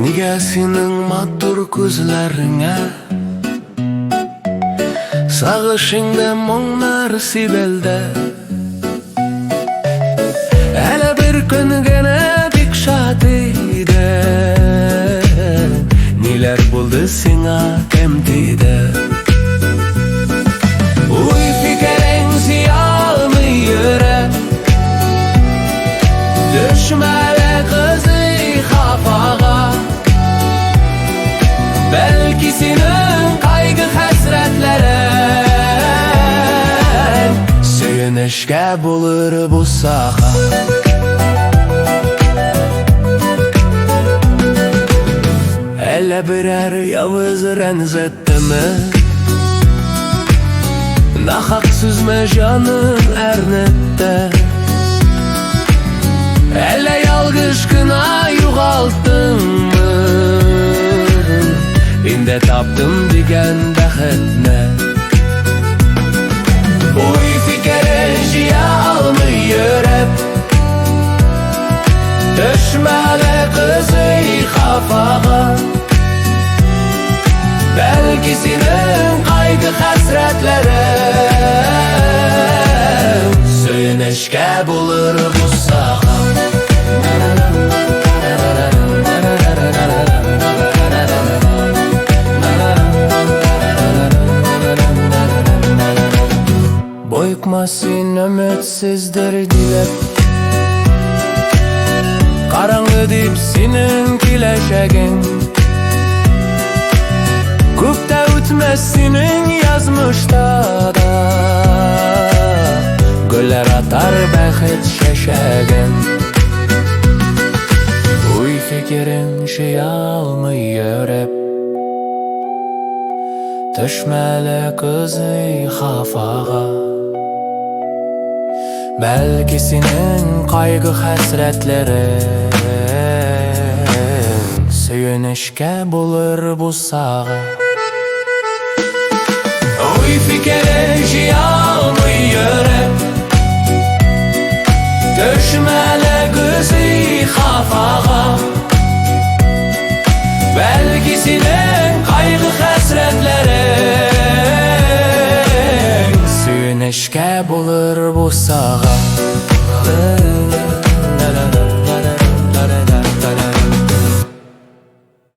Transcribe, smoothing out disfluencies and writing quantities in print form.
Nega sening mattur ko'zlaringga sag'ishingda munglar sibelda Hele bir kun gene dik şad edi Niler buldu sana emtide Uy fikrin ziyalmı yürek Düşmele kızı kafağa Belki senin kaygı hasretlerin Söyünüşke bulur bu saha Hele birer yavuz renzetti mi Nahak süzme canın ernette Hele yalgışkına yuğalttın mı İnde tapdım digen bəxetine Uy fikrin jiyalmıyır hep Düşmeli kızı kafağa Belki senin kaygı hasretlerin Söyünüşke bulur bu saha Boyukmasın ümitsizdir dilep Karanlı dip senin kileşegin Kökte ütmez senin yazmışta da Güller atar bəxet şeşegin Uy fikrin şey almıyor hep Düşmeli kızı kafağa Belki senin kaygı hasretlerin Söyünüşke bulur bu sağa Uy fikrin jiyalmıyır hep Düşmeli kızı kafağa Belki senin kaygı hasretlerin Söyünüşke bulur bu sağa